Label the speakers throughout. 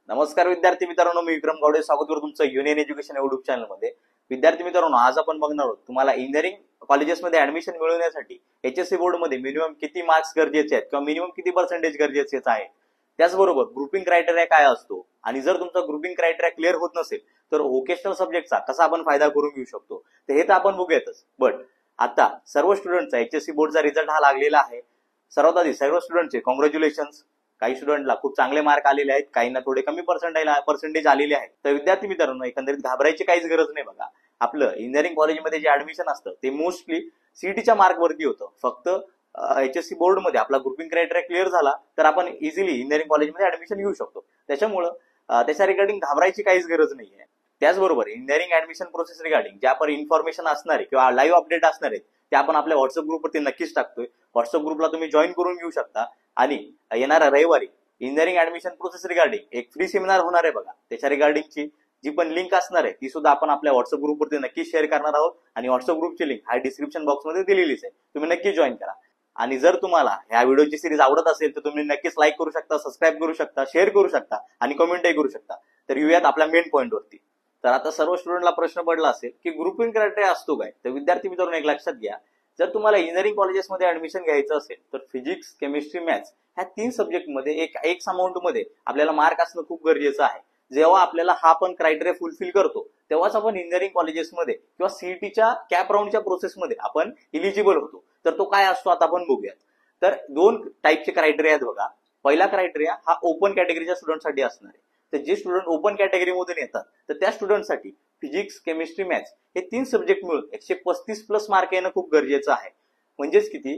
Speaker 1: नमस्कार विद्यार्थी मित्रांनो, मी विक्रम गावडे स्वागत करतो तुमचं युनियन एज्युकेशन युट्यूब चॅनल मध्ये। विद्यार्थी मित्रांनो, आज आपण बघणार आहोत तुम्हाला इंजिनिअरिंग कॉलेजेसमध्ये ऍडमिशन मिळवण्यासाठी एचएससी बोर्ड मध्ये मिनिमम किती मार्क्स गरजेचे आहेत किंवा मिनिमम किती पर्सेंटेज गरजेचे आहे, त्याचबरोबर ग्रुपिंग क्रायटेरिया काय असतो आणि जर तुमचा ग्रुपिंग क्रायटेरिया क्लिअर होत नसेल तर व्होकेशनल सब्जेक्टचा कसा आपण फायदा करून घेऊ शकतो तर हे तर आपण बघूयातच। बट आता सर्व स्टुडंटचा एचएससी बोर्डचा रिझल्ट हा लागलेला आहे। सर्वात आधी सर्व स्टुडंटचे कॉंग्रॅच्युलेशन्स। काही स्टुडंटला खूप चांगले मार्क आलेले आहेत, काहींना थोडे कमी पर्सेंटेज आलेले आहेत। तर विद्यार्थी मित्रांनो, एकंदरीत घाबरायची काहीच गरज नाही। बघा, आपलं इंजिनिअरिंग कॉलेजमध्ये जे ऍडमिशन असतं ते मोस्टली सीईटीच्या मार्क वरती होतं। फक्त एचएससी बोर्ड मध्ये आपला ग्रुपिंग क्रायटेरिया क्लिअर झाला तर आपण इझिली इंजिनिअरिंग कॉलेजमध्ये ऍडमिशन घेऊ शकतो। त्याच्यामुळे त्याच्या रिगार्डिंग घाबरायची काहीच गरज नाहीये। त्याचबरोबर इंजिनिअरिंग ऍडमिशन प्रोसेस रिगार्डिंग ज्या पण इन्फॉर्मेशन असणार आहे किंवा लाईव्ह अपडेट असणार आहेत ते आपण आपल्या व्हॉट्सअप ग्रुपवरती नक्कीच टाकतोय। व्हॉट्सअप ग्रुपला तुम्ही जॉईन करून घेऊ शकता आणि येणाऱ्या रविवारी इंजिनिअरिंग ऍडमिशन प्रोसेस रिगार्डिंग एक फ्री सेमिनार होणार आहे। बघा, त्याच्या रिगार्डिंगची जी पण लिंक असणार आहे ती सुद्धा आपण आपल्या व्हॉट्सअप ग्रुपवरती नक्की शेअर करणार आहोत आणि व्हॉट्सअप ग्रुपची लिंक हा डिस्क्रिप्शन बॉक्समध्ये दिलेलीच आहे, तुम्ही नक्की जॉईन करा। आणि जर तुम्हाला ह्या व्हिडिओची सिरीज आवडत असेल तर तुम्ही नक्कीच लाईक करू शकता, सबस्क्राईब करू शकता, शेअर करू शकता आणि कमेंटही करू शकता। तर येऊयात आपल्या मेन पॉईंट वरती। तर आता सर्व स्टुडंटला प्रश्न पडला असेल की ग्रुपिंग क्रायटेरिया असतो काय, तर विद्यार्थी मित्रांनो एक लक्षात घ्या, जर तुम्हाला इंजिनिअरिंग कॉलेजेसमध्ये ऍडमिशन घ्यायचं असेल तर फिजिक्स, केमिस्ट्री, मॅथ्स ह्या तीन सब्जेक्टमध्ये एक अमाऊंट मध्ये आपल्याला मार्क असणं खूप गरजेचं आहे। जेव्हा आपल्याला हा पण क्रायटेरिया फुलफिल करतो तेव्हाच आपण इंजिनिअरिंग कॉलेजेसमध्ये किंवा सीईटीच्या कॅप राऊंडच्या प्रोसेसमध्ये आपण इलिजिबल होतो। तर तो काय असतो आता आपण बघूयात। तर दोन टाईपचे क्रायटेरिया आहेत बघा। पहिला क्रायटेरिया हा ओपन कॅटेगरीच्या स्टुडंटसाठी असणार आहे। तर जे स्टुडंट ओपन कॅटेगरीमधून येतात तर त्या स्टुडंटसाठी फिजिक्स, केमिस्ट्री, मॅथ्स हे तीन सब्जेक्ट मिळून 135 प्लस मार्क येणं खूप गरजेचं आहे। म्हणजेच किती,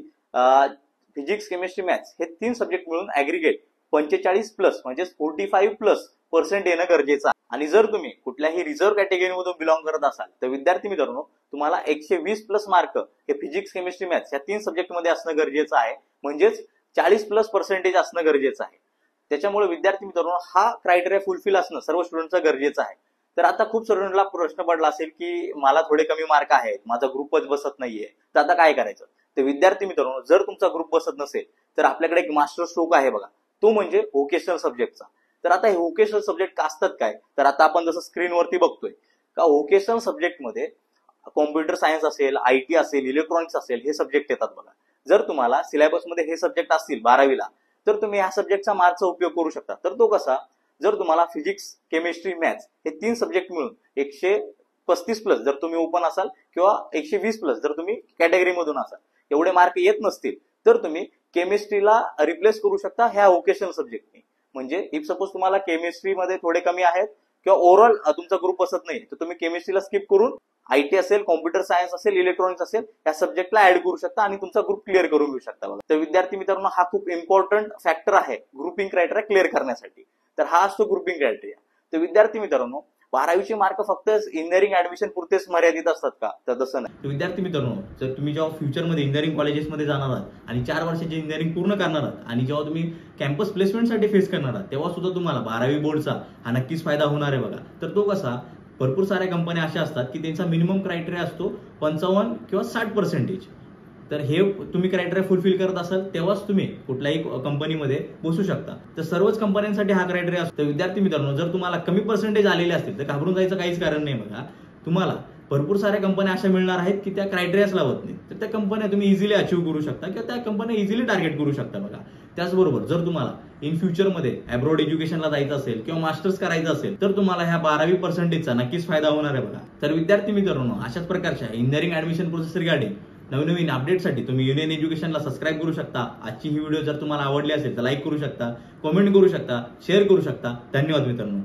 Speaker 1: फिजिक्स, केमिस्ट्री, मॅथ्स हे तीन सब्जेक्ट मिळून ऍग्रीगेट 45 प्लस म्हणजेच 45 प्लस पर्सेंट येणं गरजेचं आहे। आणि जर तुम्ही कुठल्याही रिझर्व्ह कॅटेगरीमधून बिलॉंग करत असाल तर विद्यार्थी मित्रांनो तुम्हाला 120 प्लस मार्क हे फिजिक्स, केमिस्ट्री, मॅथ्स या तीन सब्जेक्टमध्ये असणं गरजेचं आहे। म्हणजेच 40 प्लस पर्सेंटेज असणं गरजेचं आहे। त्याच्यामुळे विद्यार्थी मित्रांनो हा क्रायटेरिया फुलफिल असणं सर्व स्टुडंटचं गरजेचं आहे। तर आता खूप स्टुडंटला प्रश्न पडला असेल की मला थोडे कमी मार्क आहेत, माझा ग्रुपच बसत नाहीये, तर आता काय करायचं। तर विद्यार्थी मित्रांनो, जर तुमचा ग्रुप बसत नसेल तर आपल्याकडे एक मास्टर स्ट्रोक आहे बघा, तो म्हणजे व्होकेशनल सब्जेक्टचा। तर आता हे व्होकेशनल सब्जेक्ट असतात काय, तर आता आपण जसं स्क्रीनवरती बघतोय का व्होकेशनल सब्जेक्टमध्ये कॉम्प्युटर सायन्स असेल, आयटी असेल, इलेक्ट्रॉनिक्स असेल हे सब्जेक्ट येतात बघा। जर तुम्हाला सिलेबसमध्ये हे सब्जेक्ट असतील 12वीला तर तुम्ही ह्या सब्जेक्टचा मार्कचा उपयोग करू शकता। तर तो कसा, जर तुम्हाला फिजिक्स, केमिस्ट्री, मॅथ्स हे तीन सब्जेक्ट मिळून 135 प्लस जर तुम्ही ओपन असाल किंवा 120 प्लस जर तुम्ही कॅटेगरीमधून असाल, एवढे मार्क येत नसतील तर तुम्ही केमिस्ट्रीला रिप्लेस करू शकता ह्या व्होकेशनल सब्जेक्टने। म्हणजे इफ सपोज तुम्हाला केमिस्ट्रीमध्ये थोडे कमी आहेत किंवा ओव्हरऑल तुमचा ग्रुप बसत नाही तर तुम्ही केमिस्ट्रीला स्किप करून आयटी असेल, कॉम्प्युटर सायन्स असेल, इलेक्ट्रॉनिक्स असेल या सब्जेक्टला ऍड करू शकता आणि तुमचा ग्रुप क्लिअर करून घेऊ शकता बघा। तर विद्यार्थी मित्रांनो, हा खूप इम्पॉर्टंट फॅक्टर आहे ग्रुपिंग क्रायटेरिया क्लिअर करण्यासाठी। तर हा असतो ग्रुपिंग क्रायटेरिया। तर विद्यार्थी मित्रांनो, 12वीचे मार्क फक्त इंजिनिअरिंग ऍडमिशन पुरतेच मर्यादित असतात का, तर तसं नाही।
Speaker 2: विद्यार्थी मित्रांनो, जर तुम्ही जेव्हा फ्युचरमध्ये इंजिनिअरिंग कॉलेजेसमध्ये जाणार आहात आणि 4 वर्षाची इंजिनिअरिंग पूर्ण करणार आहात आणि जेव्हा तुम्ही कॅम्पस प्लेसमेंटसाठी फेस करणार आहात तेव्हा सुद्धा तुम्हाला 12वी बोर्डचा हा नक्कीच फायदा होणार आहे बघा। तर तो कसा, भरपूर साऱ्या कंपन्या अशा असतात की त्यांचा मिनिमम क्रायटेरिया असतो 55 किंवा 60%। तर हे तुम्ही क्रायटेरिया फुलफिल करत असाल तेव्हाच तुम्ही कुठल्याही कंपनीमध्ये बसू शकता। तर सर्वच कंपन्यांसाठी हा क्रायटेरिया असतो। तर विद्यार्थी मित्रांनो, जर तुम्हाला कमी पर्सेंटेज आलेले असतील तर घाबरून जायचं काहीच कारण नाही बघा। तुम्हाला भरपूर साऱ्या कंपन्या अशा मिळणार आहेत की त्या क्रायटेरियाच लावत नाही, तर त्या कंपन्या तुम्ही इझिली अचीव्ह करू शकता किंवा त्या कंपन्या इझिली टार्गेट करू शकता बघा। त्याचबरोबर जर तुम्हाला इन फ्युचरमध्ये अब्रॉड एज्युकेशनला जायचं असेल किंवा मास्टर्स करायचं असेल तर तुम्हाला ह्या 12वी पर्सेंटेजचा नक्कीच फायदा होणार आहे बघा। तर विद्यार्थी मित्रांनो, अशाच प्रकारच्या इंजिनिअरिंग ऍडमिशन प्रोसेस रिगार्डिंग नवीन अपडेटसाठी तुम्ही युनियन एज्युकेशनला सबस्क्राईब करू शकता। आजची ही व्हिडिओ जर तुम्हाला आवडली असेल तर लाईक करू शकता, कमेंट करू शकता, शेअर करू शकता। धन्यवाद मित्रांनो।